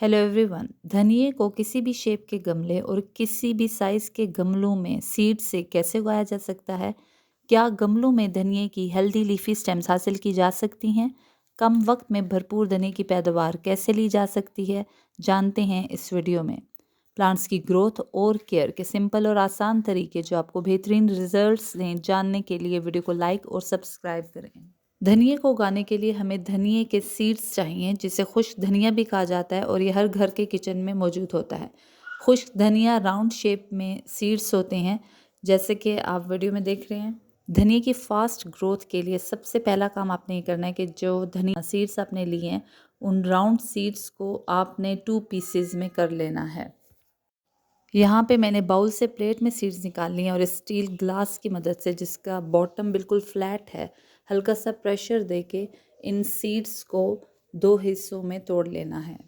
Hello everyone. धनिए को किसी भी शेप के गमले और किसी भी साइज़ के गमलों में सीड से कैसे उगाया जा सकता है? क्या गमलों में धनिए की हेल्दी लीफी स्टेम्स हासिल की जा सकती हैं? कम वक्त में भरपूर धनिए की पैदावार कैसे ली जा सकती है? जानते हैं इस वीडियो में। प्लांट्स की ग्रोथ और केयर के सिंपल और आसान तरीके जो आपको बेहतरीन रिजल्ट्स दें, जानने के लिए वीडियो को लाइक और सब्सक्राइब करें। धनिए को उगाने के लिए हमें धनिए के सीड्स चाहिए, जिसे खुश्क धनिया भी कहा जाता है और ये हर घर के किचन में मौजूद होता है। खुश्क धनिया राउंड शेप में सीड्स होते हैं, जैसे कि आप वीडियो में देख रहे हैं। धनिए की फास्ट ग्रोथ के लिए सबसे पहला काम आपने ये करना है कि जो धनिया सीड्स आपने लिए हैं उन राउंड सीड्स को आपने 2 पीसेज में कर लेना है। यहाँ पे मैंने बाउल से प्लेट में सीड्स निकाल ली हैं और स्टील ग्लास की मदद से, जिसका बॉटम बिल्कुल फ्लैट है, हल्का सा प्रेशर देके इन सीड्स को 2 हिस्सों में तोड़ लेना है।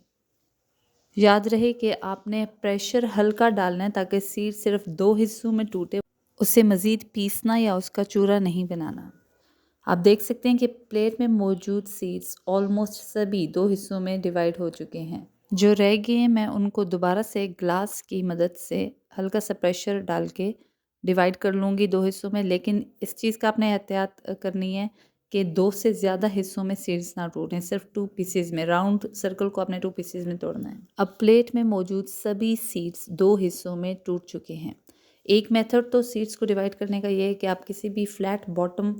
याद रहे कि आपने प्रेशर हल्का डालना है ताकि सीड सिर्फ 2 हिस्सों में टूटे, उसे मज़ीद पीसना या उसका चूरा नहीं बनाना। आप देख सकते हैं कि प्लेट में मौजूद सीड्स ऑलमोस्ट सभी 2 हिस्सों में डिवाइड हो चुके हैं। जो रह गए हैं मैं उनको दोबारा से ग्लास की मदद से हल्का सा प्रेशर डाल के डिवाइड कर लूँगी 2 हिस्सों में। लेकिन इस चीज़ का आपने एहतियात करनी है कि 2 से ज़्यादा हिस्सों में सीड्स ना टूटें, सिर्फ 2 पीसेज में, राउंड सर्कल को आपने 2 पीसेज में तोड़ना है। अब प्लेट में मौजूद सभी सीड्स 2 हिस्सों में टूट चुके हैं। एक मेथड तो सीड्स को डिवाइड करने का ये है कि आप किसी भी फ्लैट बॉटम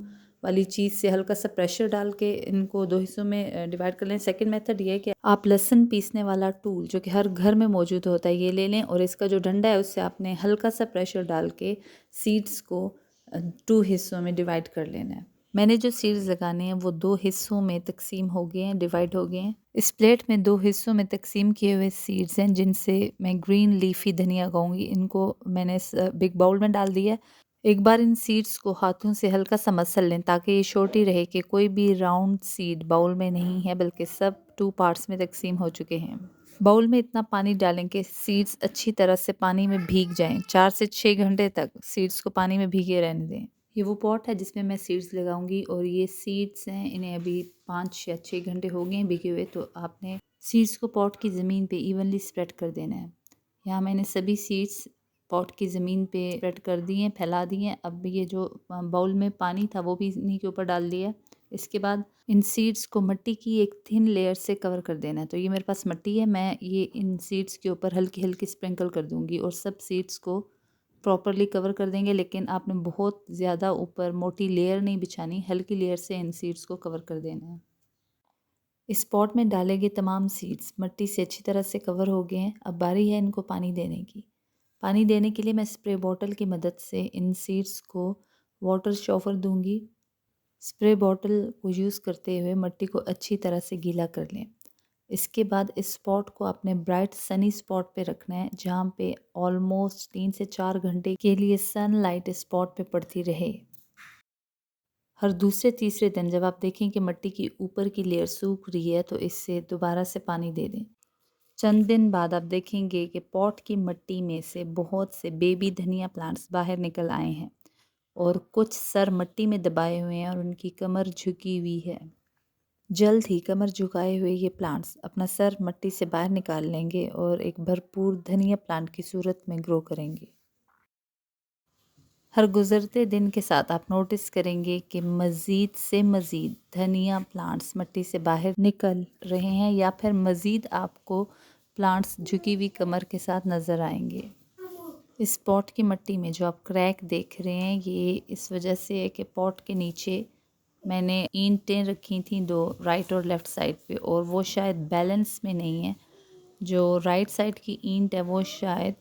वाली चीज़ से हल्का सा प्रेशर डाल के इनको 2 हिस्सों में डिवाइड कर लें। सेकंड मेथड ये है कि आप लहसुन पीसने वाला टूल जो कि हर घर में मौजूद होता है ये ले लें और इसका जो डंडा है उससे आपने हल्का सा प्रेशर डाल के सीड्स को 2 हिस्सों में डिवाइड कर लेना है। मैंने जो सीड्स लगाने हैं वो 2 हिस्सों में तकसीम हो गए हैं, डिवाइड हो गए हैं। इस प्लेट में 2 हिस्सों में तकसीम किए हुए सीड्स हैं, जिनसे मैं ग्रीन लीफी धनिया उगाऊंगी। इनको मैंने बिग बाउल में डाल दिया है। एक बार इन सीड्स को हाथों से हल्का सा मसल लें ताकि ये श्योरिटी रहे कि कोई भी राउंड सीड बाउल में नहीं है, बल्कि सब 2 पार्ट्स में तकसीम हो चुके हैं। बाउल में इतना पानी डालें कि सीड्स अच्छी तरह से पानी में भीग जाएं। 4 से 6 घंटे तक सीड्स को पानी में भीगे रहने दें। ये वो पॉट है जिसमें मैं सीड्स लगाऊंगी और ये सीड्स हैं, इन्हें अभी 5 या 6 घंटे हो गए हैं भीगे हुए। तो आपने सीड्स को पॉट की ज़मीन पे इवनली स्प्रेड कर देना है। यहाँ मैंने सभी सीड्स पॉट की ज़मीन पे स्प्रेड कर दिए हैं, फैला दिए हैं। अब ये जो बाउल में पानी था वो भी इन्हीं के ऊपर डाल दिया। इसके बाद इन सीड्स को मिट्टी की एक थिन लेयर से कवर कर देना है। तो ये मेरे पास मिट्टी है, मैं ये इन सीड्स के ऊपर हल्की हल्की स्प्रिंकल कर दूंगी और सब सीड्स को प्रॉपरली कवर कर देंगे। लेकिन आपने बहुत ज़्यादा ऊपर मोटी लेयर नहीं बिछानी, हल्की लेयर से इन सीड्स को कवर कर देना है। इस पॉट में डाले गए तमाम सीड्स मिट्टी से अच्छी तरह से कवर हो गए हैं। अब बारी है इनको पानी देने की। पानी देने के लिए मैं स्प्रे बॉटल की मदद से इन सीड्स को वाटर शॉवर दूंगी। स्प्रे बॉटल को यूज़ करते हुए मिट्टी को अच्छी तरह से गीला कर लें। इसके बाद इस स्पॉट को अपने ब्राइट सनी स्पॉट पे रखना है, जहाँ पे ऑलमोस्ट 3 से 4 घंटे के लिए सनलाइट स्पॉट पे पड़ती रहे। हर दूसरे तीसरे दिन जब आप देखें कि मिट्टी की ऊपर की लेयर सूख रही है तो इससे दोबारा से पानी दे दें। चंद दिन बाद आप देखेंगे कि पॉट की मिट्टी में से बहुत से बेबी धनिया प्लांट्स बाहर निकल आए हैं और कुछ सर मिट्टी में दबाए हुए हैं और उनकी कमर झुकी हुई है। जल्द ही कमर झुकाए हुए ये प्लांट्स अपना सर मिट्टी से बाहर निकाल लेंगे और एक भरपूर धनिया प्लांट की सूरत में ग्रो करेंगे। हर गुज़रते दिन के साथ आप नोटिस करेंगे कि मज़ीद से मज़ीद धनिया प्लांट्स मिट्टी से बाहर निकल रहे हैं या फिर मज़ीद आपको प्लांट्स झुकी हुई कमर के साथ नज़र आएंगे। इस पॉट की मिट्टी में जो आप क्रैक देख रहे हैं ये इस वजह से है कि पॉट के नीचे मैंने ईंटें रखी थी 2 राइट और लेफ़्ट साइड पे, और वो शायद बैलेंस में नहीं है। जो राइट साइड की ईंट है वो शायद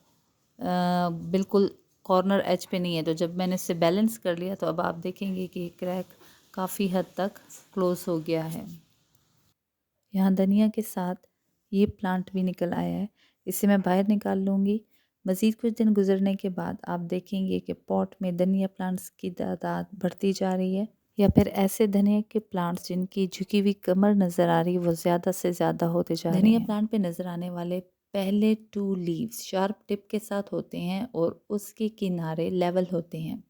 बिल्कुल कॉर्नर एज पे नहीं है। तो जब मैंने इसे बैलेंस कर लिया तो अब आप देखेंगे कि क्रैक काफ़ी हद तक क्लोज हो गया है। यहाँ धनिया के साथ ये प्लांट भी निकल आया है, इसे मैं बाहर निकाल लूँगी। मज़ीद कुछ दिन गुजरने के बाद आप देखेंगे कि पॉट में धनिया प्लांट्स की तादाद बढ़ती जा रही है, या फिर ऐसे धनिया के प्लांट्स जिनकी झुकी हुई कमर नज़र आ रही है वो ज़्यादा से ज़्यादा होते जा रहे हैं। धनिया प्लांट पे नज़र आने वाले पहले 2 लीव्स शार्प टिप के साथ होते हैं और उसके किनारे लेवल होते हैं।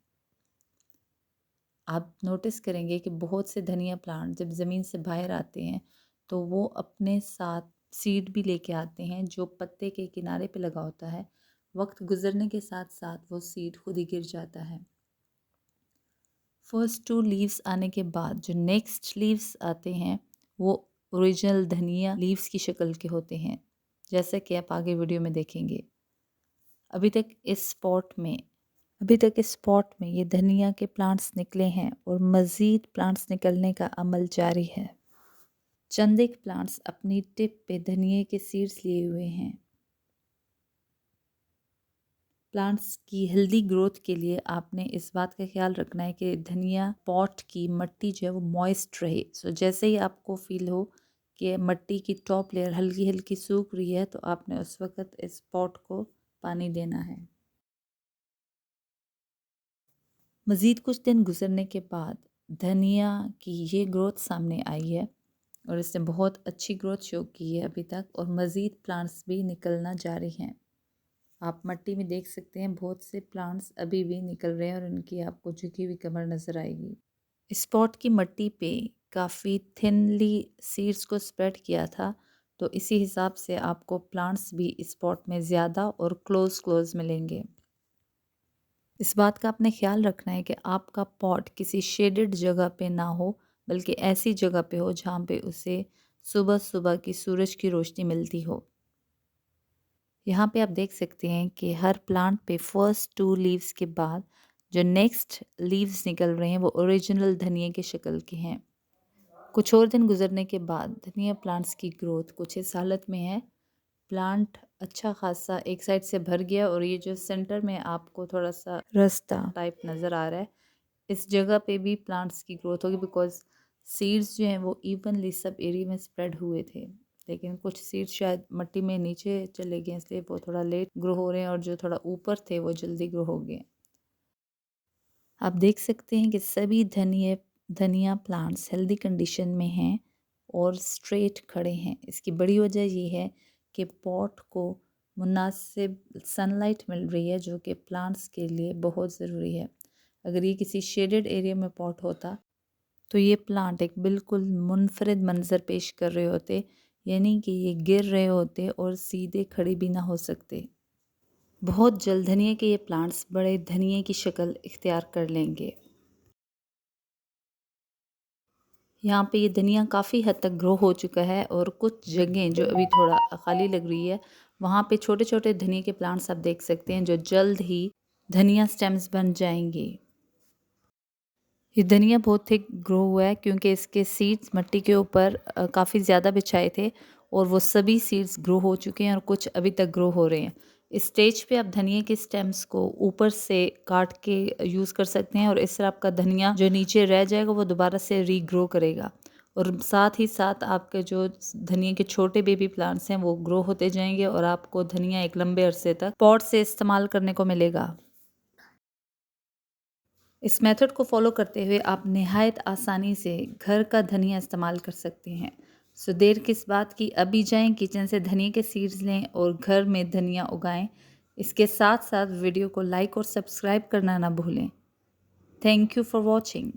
आप नोटिस करेंगे कि बहुत से धनिया प्लांट जब ज़मीन से बाहर आते हैं तो वो अपने साथ सीड भी लेके आते हैं जो पत्ते के किनारे पे लगा होता है। वक्त गुजरने के साथ साथ वो सीड खुद ही गिर जाता है। फर्स्ट 2 लीव्स आने के बाद जो नेक्स्ट लीव्स आते हैं वो ओरिजिनल धनिया लीव्स की शक्ल के होते हैं, जैसा कि आप आगे वीडियो में देखेंगे। अभी तक इस स्पॉट में ये धनिया के प्लांट्स निकले हैं और मज़ीद प्लांट्स निकलने का अमल जारी है। चंद एक प्लांट्स अपनी टिप पे धनिए के सीड्स लिए हुए हैं। प्लांट्स की हेल्दी ग्रोथ के लिए आपने इस बात का ख्याल रखना है कि धनिया पॉट की मिट्टी जो है वो मॉइस्ट रहे। सो जैसे ही आपको फील हो कि मिट्टी की टॉप लेयर हल्की हल्की सूख रही है तो आपने उस वक़्त इस पॉट को पानी देना है। मज़ीद कुछ दिन गुजरने के बाद धनिया की ये ग्रोथ सामने आई है और इसने बहुत अच्छी ग्रोथ शो की है अभी तक, और मज़ीद प्लांट्स भी निकलना जारी हैं। आप मिट्टी में देख सकते हैं बहुत से प्लांट्स अभी भी निकल रहे हैं और उनकी आपको झुकी हुई कमर नज़र आएगी। इस पॉट की मिट्टी पे काफ़ी थिनली सीड्स को स्प्रेड किया था, तो इसी हिसाब से आपको प्लांट्स भी इस पॉट में ज़्यादा और क्लोज मिलेंगे। इस बात का आपने ख्याल रखना है कि आपका पॉट किसी शेडेड जगह पे ना हो, बल्कि ऐसी जगह पे हो जहाँ पे उसे सुबह सुबह की सूरज की रोशनी मिलती हो। यहाँ पे आप देख सकते हैं कि हर प्लांट पे फर्स्ट 2 लीव्स के बाद जो नेक्स्ट लीव्स निकल रहे हैं वो ओरिजिनल धनिया की शक्ल के हैं। कुछ और दिन गुजरने के बाद धनिया प्लांट्स की ग्रोथ कुछ इस हालत में है। प्लांट अच्छा खासा एक साइड से भर गया और ये जो सेंटर में आपको थोड़ा सा रास्ता टाइप नज़र आ रहा है, इस जगह पे भी प्लांट्स की ग्रोथ होगी, बिकॉज सीड्स जो हैं वो इवनली सब एरिया में स्प्रेड हुए थे, लेकिन कुछ सीड्स शायद मिट्टी में नीचे चले गए इसलिए वो थोड़ा लेट ग्रो हो रहे हैं, और जो थोड़ा ऊपर थे वो जल्दी ग्रो हो गए। आप देख सकते हैं कि सभी धनिया प्लांट्स हेल्दी कंडीशन में हैं और स्ट्रेट खड़े हैं। इसकी बड़ी वजह ये है कि पॉट को मुनासिब सनलाइट मिल रही है, जो कि प्लांट्स के लिए बहुत ज़रूरी है। अगर ये किसी शेडेड एरिया में पॉट होता तो ये प्लांट एक बिल्कुल मुनफरिद मंजर पेश कर रहे होते, यानी कि ये गिर रहे होते और सीधे खड़े भी ना हो सकते। बहुत जल्द धनिया के ये प्लांट्स बड़े धनिए की शक्ल इख्तियार कर लेंगे। यहाँ पे ये धनिया काफ़ी हद तक ग्रो हो चुका है और कुछ जगह जो अभी थोड़ा खाली लग रही है वहाँ पे छोटे छोटे धनिया के प्लांट्स आप देख सकते हैं जो जल्द ही धनिया स्टेम्स बन जाएंगे। ये धनिया बहुत थिक ग्रो हुआ है क्योंकि इसके सीड्स मिट्टी के ऊपर काफ़ी ज़्यादा बिछाए थे और वो सभी सीड्स ग्रो हो चुके हैं और कुछ अभी तक ग्रो हो रहे हैं। इस स्टेज पे आप धनिया के स्टेम्स को ऊपर से काट के यूज़ कर सकते हैं और इस तरह आपका धनिया जो नीचे रह जाएगा वो दोबारा से रीग्रो करेगा, और साथ ही साथ आपके जो धनिया के छोटे बेबी प्लांट्स हैं वो ग्रो होते जाएंगे और आपको धनिया एक लंबे अरसे तक पॉट से इस्तेमाल करने को मिलेगा। इस मेथड को फॉलो करते हुए आप निहायत आसानी से घर का धनिया इस्तेमाल कर सकते हैं। सो देर किस बात की, अभी जाएं किचन से धनिया के सीड्स लें और घर में धनिया उगाएं। इसके साथ साथ वीडियो को लाइक और सब्सक्राइब करना ना भूलें। Thank you for watching.